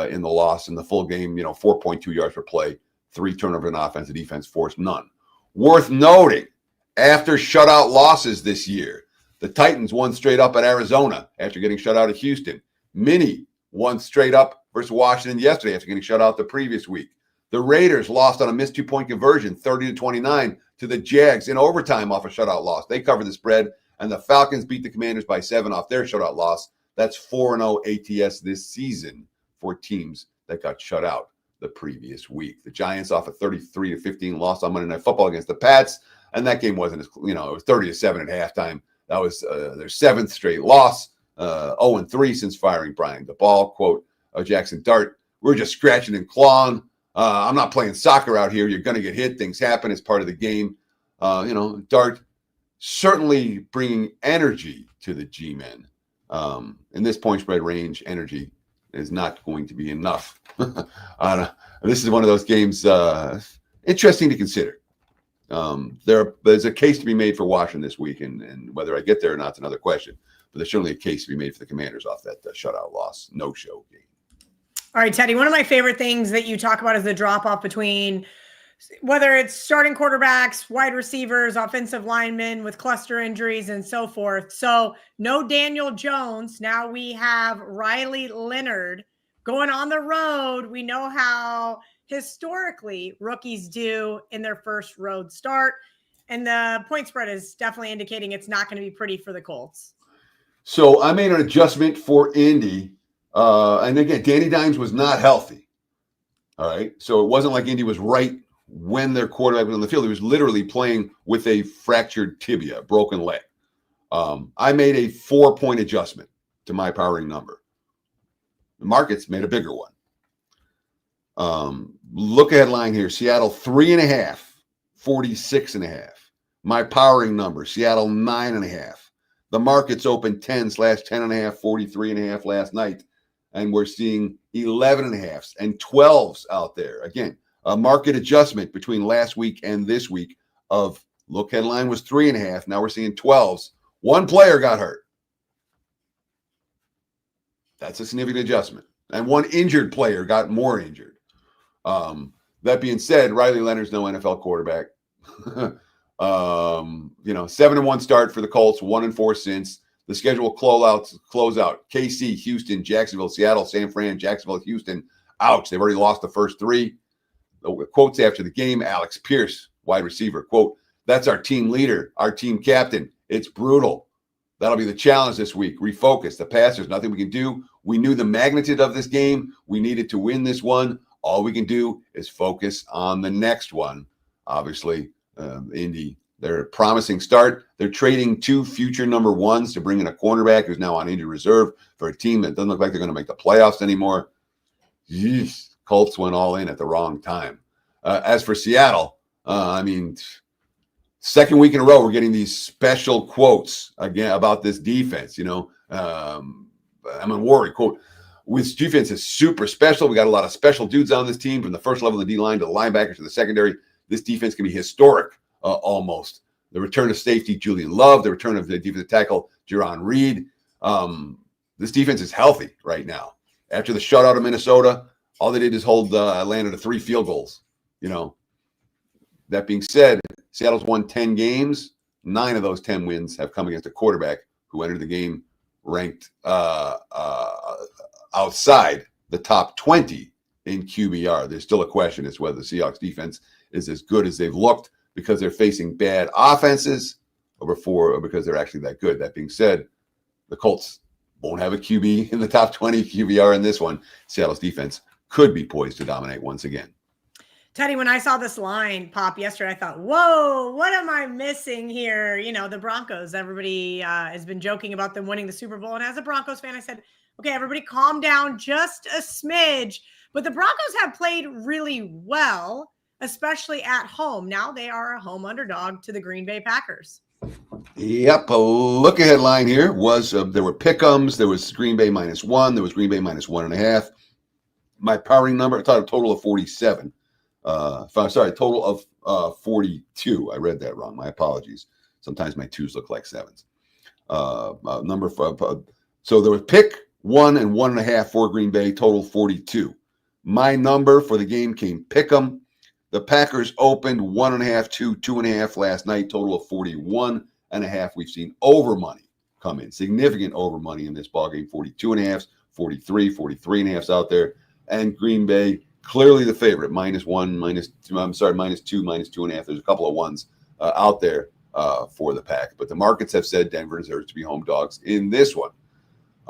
in the loss in the full game. 4.2 yards per play, 3 turnovers on offense. The defense forced none. Worth noting, after shutout losses this year, the Titans won straight up at Arizona after getting shut out at Houston. Minnie won straight up versus Washington yesterday after getting shut out the previous week. The Raiders lost on a missed 2-point conversion, 30-29, to the Jags in overtime off a shutout loss. They covered the spread, and the Falcons beat the Commanders by 7 off their shutout loss. That's 4-0 ATS this season for teams that got shut out the previous week. The Giants off a 33-15 loss on Monday Night Football against the Pats, and that game wasn't as, it was 30-7 at halftime. That was their 7th straight loss, 0-3 since firing Brian DeBall. Quote, Jackson Dart, we're just scratching and clawing. I'm not playing soccer out here. You're going to get hit. Things happen. It's part of the game. Dart certainly bringing energy to the G-men. In this point spread range, energy is not going to be enough. This is one of those games interesting to consider. There's a case to be made for Washington this week, and whether I get there or not is another question. But there's certainly a case to be made for the Commanders off that shutout loss, no-show game. All right, Teddy, one of my favorite things that you talk about is the drop-off between whether it's starting quarterbacks, wide receivers, offensive linemen with cluster injuries and so forth. So no Daniel Jones. Now we have Riley Leonard going on the road. We know how historically rookies do in their first road start. And the point spread is definitely indicating it's not going to be pretty for the Colts. So I made an adjustment for Indy. And again, Danny Dimes was not healthy. All right. So it wasn't like Indy was right when their quarterback was on the field. He was literally playing with a fractured tibia, broken leg. I made a 4-point adjustment to my powering number. The markets made a bigger one. Look ahead line here. Seattle 3.5, 46.5. My powering number, Seattle 9.5. The markets opened 10/10.5, 43.5 last night. And we're seeing 11.5s and 12s out there. Again, a market adjustment between last week and this week of look headline was 3.5. Now we're seeing 12s. One player got hurt. That's a significant adjustment. And one injured player got more injured. That being said, Riley Leonard's no NFL quarterback. 7-1 start for the Colts, 1-4 since. The schedule close out. KC, Houston, Jacksonville, Seattle, San Fran, Jacksonville, Houston. Ouch. They've already lost the first 3. The quotes after the game, Alex Pierce, wide receiver, quote, that's our team leader, our team captain. It's brutal. That'll be the challenge this week. Refocus. The pass, there's nothing we can do. We knew the magnitude of this game. We needed to win this one. All we can do is focus on the next one. Obviously, Indy, they're a promising start. They're trading 2 future number 1s to bring in a cornerback who's now on injured reserve for a team that doesn't look like they're going to make the playoffs anymore. Yeesh. Colts went all in at the wrong time. As for Seattle, second week in a row, we're getting these special quotes again about this defense. I'm worried. Quote, this defense is super special. We got a lot of special dudes on this team from the first level of the D-line to the linebackers to the secondary. This defense can be historic. Almost. The return of safety, Julian Love, the return of the defensive tackle, Jerron Reed. This defense is healthy right now. After the shutout of Minnesota, all they did is hold Atlanta to 3 field goals. That being said, Seattle's won 10 games. 9 of those 10 wins have come against a quarterback who entered the game ranked outside the top 20 in QBR. There's still a question as to whether the Seahawks defense is as good as they've looked because they're facing bad offenses or because they're actually that good. That being said, the Colts won't have a QB in the top 20 QBR in this one. Seattle's defense could be poised to dominate once again. Teddy, when I saw this line pop yesterday, I thought, whoa, what am I missing here? The Broncos, everybody has been joking about them winning the Super Bowl. And as a Broncos fan, I said, okay, everybody calm down just a smidge. But the Broncos have played really well, especially at home. Now they are a home underdog to the Green Bay Packers. Yep. A look ahead line here was there were pick'ems. There was Green Bay -1. There was Green Bay -1.5. My powering number, I thought a total of 47. Total of 42. I read that wrong. My apologies. Sometimes my 2s look like 7s. So there was pick 1 and 1.5 for Green Bay, total 42. My number for the game came pick'em. The Packers opened 1.5 to 2.5 last night, total of 41.5. We've seen over money come in, significant over money in this ballgame, 42.5, 43, 43.5 out there. And Green Bay, clearly the favorite, -1, -2, -2.5. There's a couple of ones out there for the Pack. But the markets have said Denver deserves to be home dogs in this one.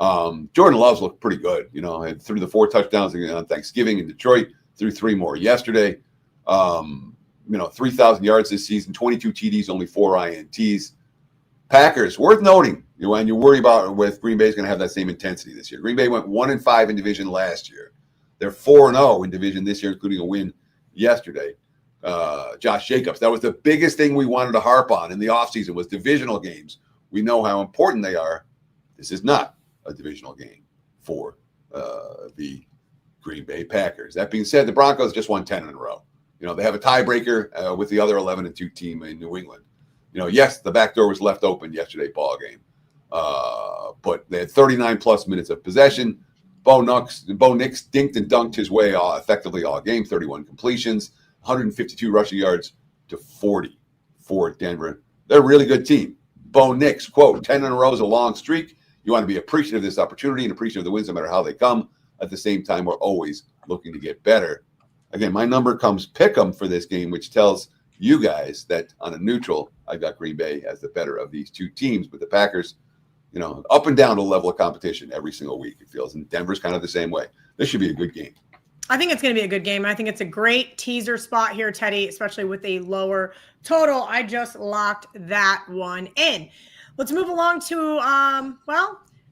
Jordan Love's looked pretty good, and threw the 4 touchdowns on Thanksgiving in Detroit, threw 3 more yesterday. 3,000 yards this season, 22 TDs, only 4 INTs. Packers, worth noting, when you worry about with Green Bay is going to have that same intensity this year. Green Bay went 1-5 in division last year. They're 4-0 in division this year, including a win yesterday. Josh Jacobs, that was the biggest thing we wanted to harp on in the offseason was divisional games. We know how important they are. This is not a divisional game for the Green Bay Packers. That being said, the Broncos just won 10 in a row. They have a tiebreaker with the other 11-2 team in New England. Yes, the back door was left open yesterday ball game, but they had 39-plus minutes of possession. Bo Nix dinked and dunked his way effectively all game, 31 completions, 152 rushing yards to 40 for Denver. They're a really good team. Bo Nix, quote, 10 in a row is a long streak. You want to be appreciative of this opportunity and appreciative of the wins no matter how they come. At the same time, we're always looking to get better. Again, my number comes pick 'em for this game, which tells you guys that on a neutral, I've got Green Bay as the better of these two teams. But the Packers, up and down to the level of competition every single week, it feels. And Denver's kind of the same way. This should be a good game. I think it's going to be a good game. I think it's a great teaser spot here, Teddy, especially with a lower total. I just locked that one in. Let's move along to,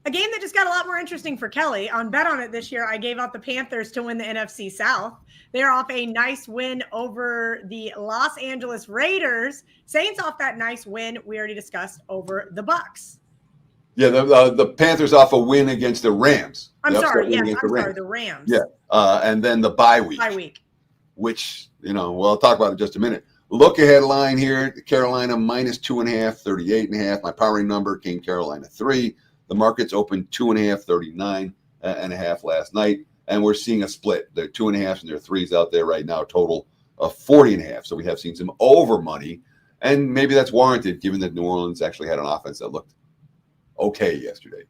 a game that just got a lot more interesting for Kelly. On Bet On It this year, I gave out the Panthers to win the NFC South. They're off a nice win over the Los Angeles Raiders. Saints off that nice win we already discussed over the Bucs. Yeah, the Panthers off a win against the Rams. The Rams. Yeah, and then the bye week. Which, I'll talk about it in just a minute. Look ahead line here, Carolina minus 2.5, 38.5. My powering number came Carolina 3. The markets opened 2.5, 39.5 last night. And we're seeing a split. There are 2.5s and there are 3s out there right now, total of 40.5. So we have seen some over money. And maybe that's warranted given that New Orleans actually had an offense that looked okay yesterday.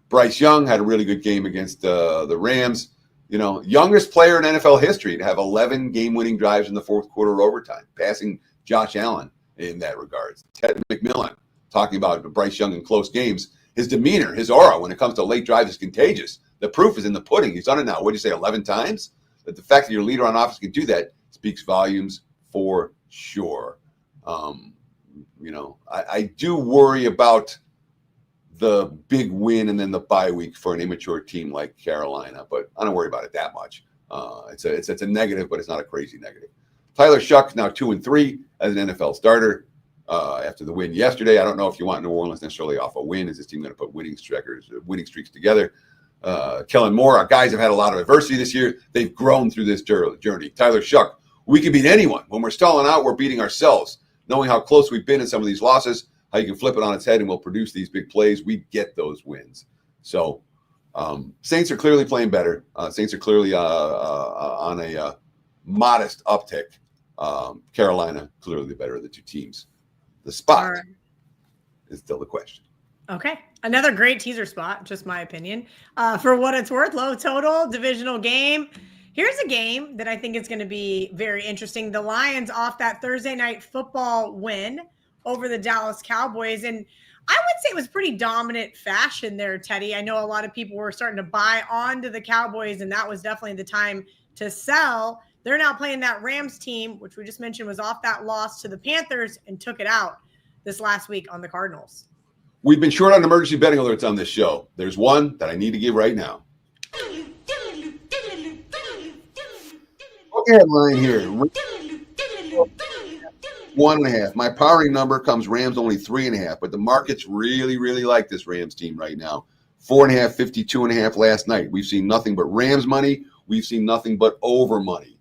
Bryce Young had a really good game against the Rams. Youngest player in NFL history to have 11 game-winning drives in the fourth quarter overtime, passing Josh Allen in that regards. Ted McMillan talking about Bryce Young in close games. His demeanor, his aura when it comes to late drives is contagious. The proof is in the pudding. He's done it now. What did you say, 11 times? But the fact that your leader on offense can do that speaks volumes for sure. I do worry about the big win and then the bye week for an immature team like Carolina, but I don't worry about it that much. It's a negative, but it's not a crazy negative. Tyler Shuck now 2-3 as an NFL starter after the win yesterday. I don't know if you want New Orleans necessarily off a win. Is this team going to put winning streaks together? Kellen Moore, our guys have had a lot of adversity this year. They've grown through this journey. Tyler Shuck, we can beat anyone. When we're stalling out, we're beating ourselves. Knowing how close we've been in some of these losses, how you can flip it on its head and we'll produce these big plays, we get those wins. So Saints are clearly playing better. Saints are clearly on a modest uptick. Carolina, clearly the better of the two teams. The spot is still the question. Okay. Another great teaser spot, just my opinion. For what it's worth, low total, divisional game. Here's a game that I think is going to be very interesting. The Lions off that Thursday night football win over the Dallas Cowboys. And I would say it was pretty dominant fashion there, Teddy. I know a lot of people were starting to buy onto the Cowboys, and that was definitely the time to sell. They're now playing that Rams team, which we just mentioned was off that loss to the Panthers and took it out this last week on the Cardinals. We've been short on emergency betting alerts on this show. There's one that I need to give right now. Look at line here. 1.5. My powering number comes Rams only 3.5, but the markets really, really like this Rams team right now. 4.5, 52.5 last night. We've seen nothing but Rams money. We've seen nothing but over money.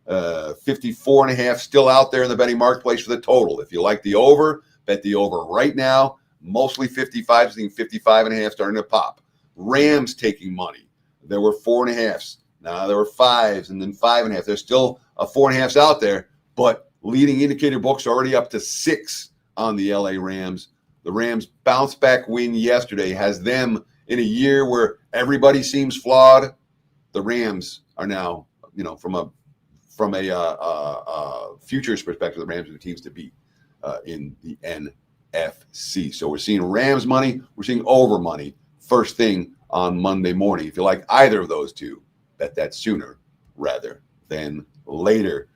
54.5 still out there in the betting marketplace for the total. If you like the over, bet the over right now. Mostly 55, seeing 55.5 starting to pop. Rams taking money. There were 4.5s. Now there were 5s and then 5.5. There's still a 4.5s out there, but leading indicator books already up to 6 on the LA Rams. The Rams bounce back win yesterday has them in a year where everybody seems flawed. The Rams are now, from a futures perspective, the Rams are the teams to beat in the NFC. So we're seeing Rams money. We're seeing over money first thing on Monday morning. If you like either of those two, bet that sooner rather than later.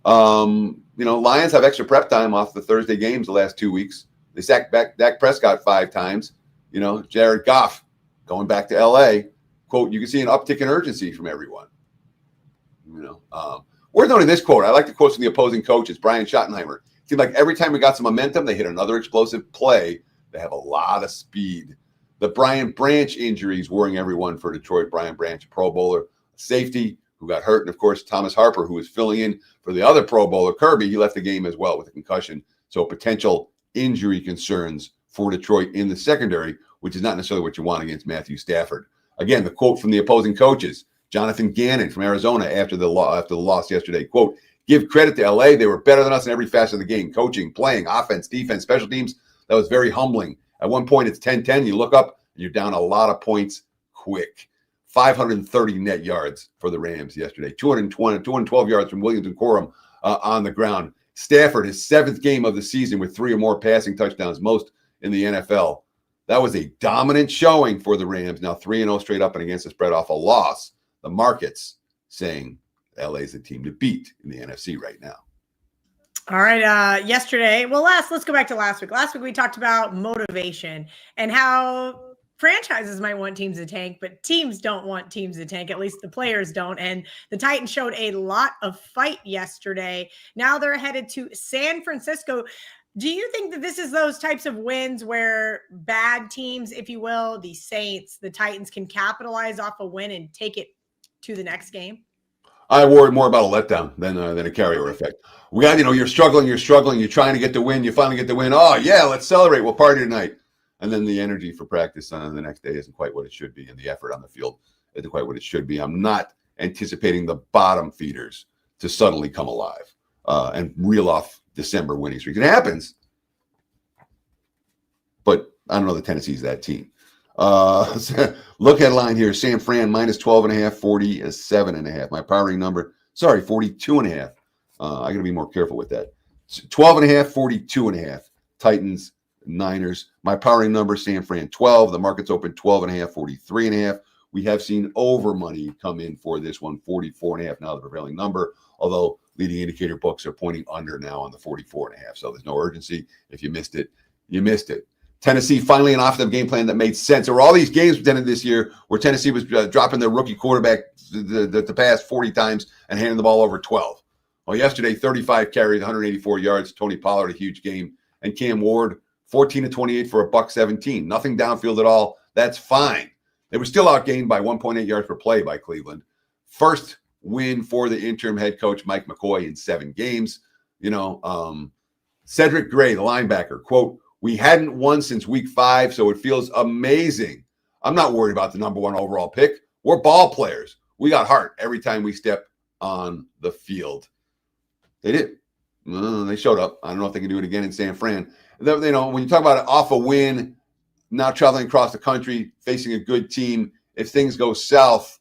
Lions have extra prep time off the Thursday games the last 2 weeks. They sacked back Dak Prescott 5 times. Jared Goff going back to L.A. Quote, you can see an uptick in urgency from everyone. Worth noting this quote. I like the quotes from the opposing coaches. Brian Schottenheimer. It seemed like every time we got some momentum, they hit another explosive play. They have a lot of speed. The Brian Branch injuries worrying everyone for Detroit. Brian Branch, Pro Bowler, safety who got hurt. And, of course, Thomas Harper, who was filling in for the other Pro Bowler, Kirby. He left the game as well with a concussion. So potential injury concerns for Detroit in the secondary, which is not necessarily what you want against Matthew Stafford. Again, the quote from the opposing coaches. Jonathan Gannon from Arizona after the loss yesterday. Quote, give credit to LA. They were better than us in every facet of the game. Coaching, playing, offense, defense, special teams. That was very humbling. At one point, it's 10-10. You look up, and you're down a lot of points quick. 530 net yards for the Rams yesterday. 212 yards from Williams and Corum on the ground. Stafford, his 7th game of the season with 3 or more passing touchdowns, most in the NFL. That was a dominant showing for the Rams. Now 3-0 straight up and against the spread off a loss. The market's saying LA's the team to beat in the NFC right now. All right. Yesterday, let's go back to last week. Last week we talked about motivation and how franchises might want teams to tank, but teams don't want teams to tank. At least the players don't. And the Titans showed a lot of fight yesterday. Now they're headed to San Francisco. Do you think that this is those types of wins where bad teams, if you will, the Saints, the Titans, can capitalize off a win and take it to the next game? I worry more about a letdown than a carryover effect. We got, you're struggling, you're trying to get the win, you finally get the win. Oh, yeah, let's celebrate. We'll party tonight. And then the energy for practice on the next day isn't quite what it should be, and the effort on the field isn't quite what it should be. I'm not anticipating the bottom feeders to suddenly come alive and reel off December winning streaks. It happens, but I don't know that Tennessee's that team. Look headline here. San Fran minus 12.5, 47.5. My powering number, 42.5. I got to be more careful with that. 12.5, 42.5. Titans, Niners. My powering number, San Fran 12. The market's open 12.5, 43.5. We have seen over money come in for this one, 44.5 now the prevailing number, although leading indicator books are pointing under now on the 44.5. So there's no urgency. If you missed it, you missed it. Tennessee, finally an offensive game plan that made sense. There were all these games presented this year where Tennessee was dropping their rookie quarterback the pass 40 times and handing the ball over 12. Well, yesterday, 35 carries, 184 yards. Tony Pollard, a huge game. And Cam Ward, 14-28 for $117. Nothing downfield at all. That's fine. They were still outgained by 1.8 yards per play by Cleveland. First win for the interim head coach, Mike McCoy, in 7 games. Cedric Gray, the linebacker, quote, we hadn't won since week 5, so it feels amazing. I'm not worried about the number 1 overall pick. We're ball players. We got heart every time we step on the field. They did. They showed up. I don't know if they can do it again in San Fran. When you talk about it off a win, now traveling across the country, facing a good team, if things go south,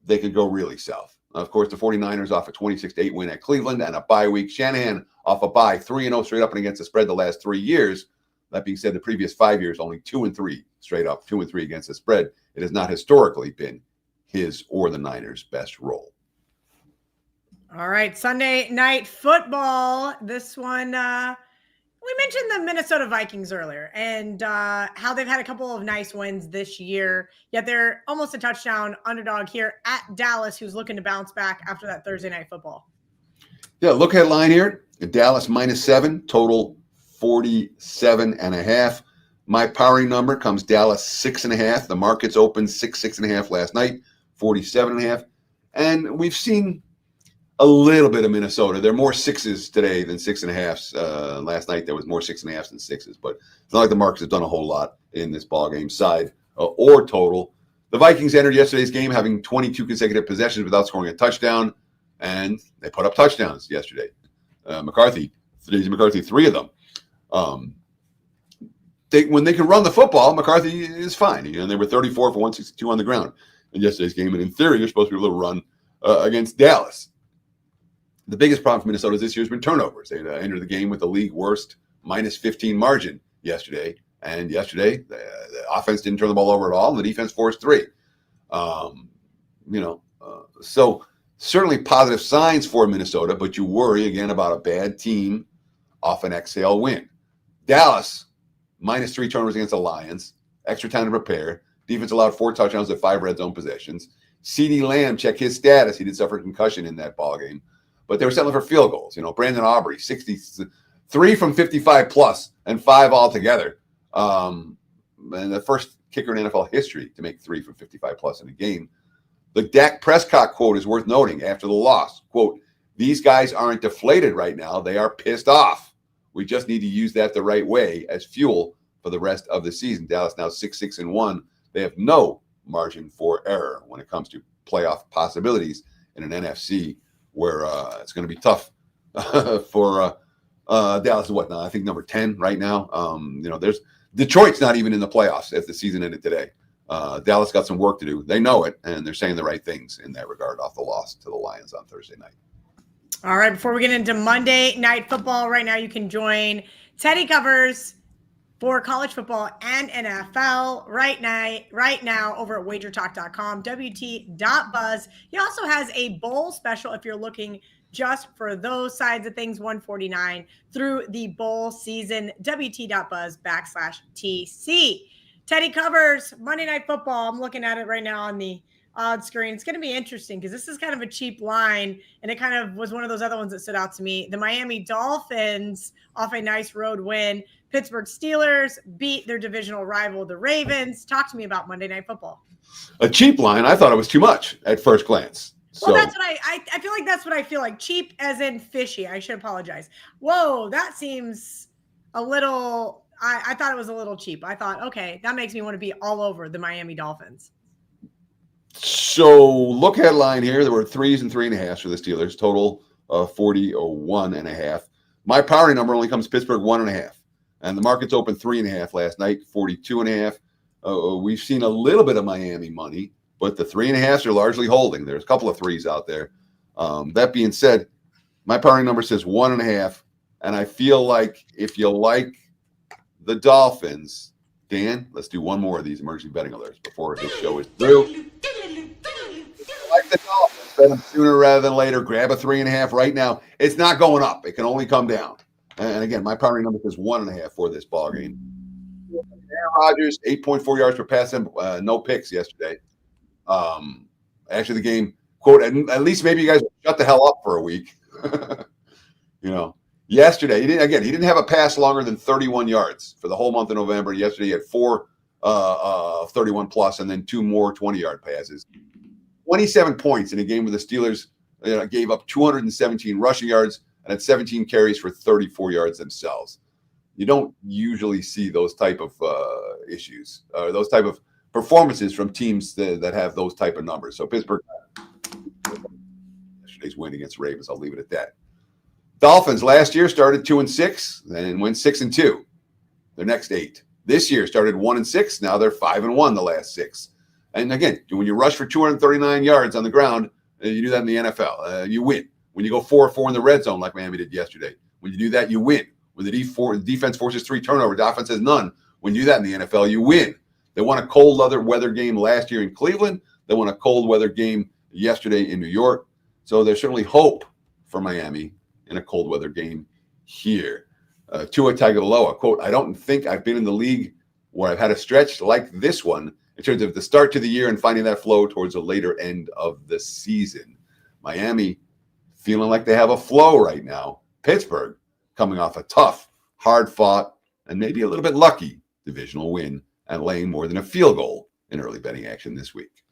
they could go really south. Of course, the 49ers off a 26-8 win at Cleveland and a bye week. Shanahan off a bye, 3-0 straight up and against the spread the last 3 years. That being said, the previous 5 years, only 2-3 straight up, 2-3 against the spread. It has not historically been his or the Niners' best role. All right, Sunday Night Football. This one, we mentioned the Minnesota Vikings earlier and how they've had a couple of nice wins this year, yet they're almost a touchdown underdog here at Dallas, who's looking to bounce back after that Thursday Night Football. Yeah, look headline here. Dallas -7, total 47.5. My powering number comes Dallas 6.5. The market's open 6.5 last night, 47.5. And we've seen a little bit of Minnesota. There are more 6s today than 6.5s. Last night there was more 6.5s than 6s, but it's not like the markets have done a whole lot in this ballgame side or total. The Vikings entered yesterday's game having 22 consecutive possessions without scoring a touchdown, and they put up touchdowns yesterday. McCarthy, 3 of them. When they can run the football, McCarthy is fine. They were 34 for 162 on the ground in yesterday's game, and in theory, you're supposed to be able to run against Dallas. The biggest problem for Minnesota this year has been turnovers. They entered the game with the league worst -15 margin yesterday, And yesterday, the offense didn't turn the ball over at all, and the defense forced 3. So certainly positive signs for Minnesota, but you worry again about a bad team off an exhale win. Dallas, -3 turnovers against the Lions, extra time to prepare. Defense allowed 4 touchdowns at 5 red zone possessions. CeeDee Lamb, check his status. He did suffer a concussion in that ball game, but they were settling for field goals. Brandon Aubrey, 63 from 55 plus and 5 altogether. And the first kicker in NFL history to make 3 from 55 plus in a game. The Dak Prescott quote is worth noting after the loss. Quote, "These guys aren't deflated right now. They are pissed off. We just need to use that the right way as fuel for the rest of the season." Dallas now 6-1. They have no margin for error when it comes to playoff possibilities in an NFC where it's going to be tough for Dallas. What now? I think number 10 right now. There's Detroit's not even in the playoffs if the season ended today. Dallas got some work to do. They know it, and they're saying the right things in that regard off the loss to the Lions on Thursday night. All right, before we get into Monday Night Football, right now you can join Teddy Covers for college football and NFL right now over at WagerTalk.com, WT.buzz. He also has a bowl special if you're looking just for those sides of things, $149 through the bowl season, WT.buzz/TC. Teddy Covers, Monday Night Football. I'm looking at it right now on the odds screen. It's going to be interesting because this is kind of a cheap line, and it kind of was one of those other ones that stood out to me. The Miami Dolphins off a nice road win. Pittsburgh Steelers beat their divisional rival, the Ravens. Talk to me about Monday Night Football. A cheap line. I thought it was too much at first glance. Well, that's what I feel like. That's what I feel like. Cheap as in fishy. I should apologize. Whoa, that seems a little. I thought it was a little cheap. I thought, okay, that makes me want to be all over the Miami Dolphins. So look headline here. There were 3s and 3.5s for the Steelers. Total 41.5. My powering number only comes Pittsburgh 1.5, and the market's open 3.5 last night. 42.5. We've seen a little bit of Miami money, but the 3.5s are largely holding. There's a couple of 3s out there. That being said, my powering number says 1.5, and I feel like if you like the Dolphins, Dan, let's do one more of these emergency betting alerts before this show is through. Like the Dolphins, bet them sooner rather than later. Grab a 3.5 right now. It's not going up. It can only come down. And again, my powering number is 1.5 for this ball game. Aaron Rodgers, 8.4 yards per pass, no picks yesterday. Actually, the game, quote, at least maybe you guys shut the hell up for a week. Yesterday, he didn't have a pass longer than 31 yards for the whole month of November. Yesterday, he had 4 31 plus and then 2 more 20-yard passes. 27 points in a game where the Steelers gave up 217 rushing yards and had 17 carries for 34 yards themselves. You don't usually see those type of issues or those type of performances from teams that have those type of numbers. So Pittsburgh, yesterday's win against Ravens, I'll leave it at that. Dolphins last year started 2-6 and went 6-2. Their next 8. This year started 1-6. Now they're 5-1 the last 6. And again, when you rush for 239 yards on the ground, you do that in the NFL. You win. When you go 4-4 in the red zone like Miami did yesterday, when you do that, you win. When the defense forces 3 turnovers, the offense has none. When you do that in the NFL, you win. They won a cold weather game last year in Cleveland. They won a cold weather game yesterday in New York. So there's certainly hope for Miami in a cold weather game here. Tua Tagovailoa, quote, "I don't think I've been in the league where I've had a stretch like this one in terms of the start to the year and finding that flow towards the later end of the season." Miami feeling like they have a flow right now. Pittsburgh coming off a tough, hard-fought, and maybe a little bit lucky divisional win and laying more than a field goal in early betting action this week.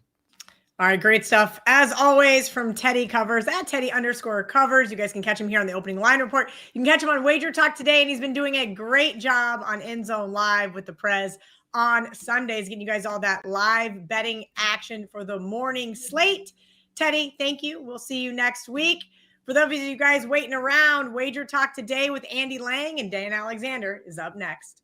All right, great stuff. As always, from Teddy Covers, at Teddy_Covers. You guys can catch him here on the opening line report. You can catch him on Wager Talk today, and he's been doing a great job on End Zone Live with the Prez on Sundays, getting you guys all that live betting action for the morning slate. Teddy, thank you. We'll see you next week. For those of you guys waiting around, Wager Talk today with Andy Lang and Dan Alexander is up next.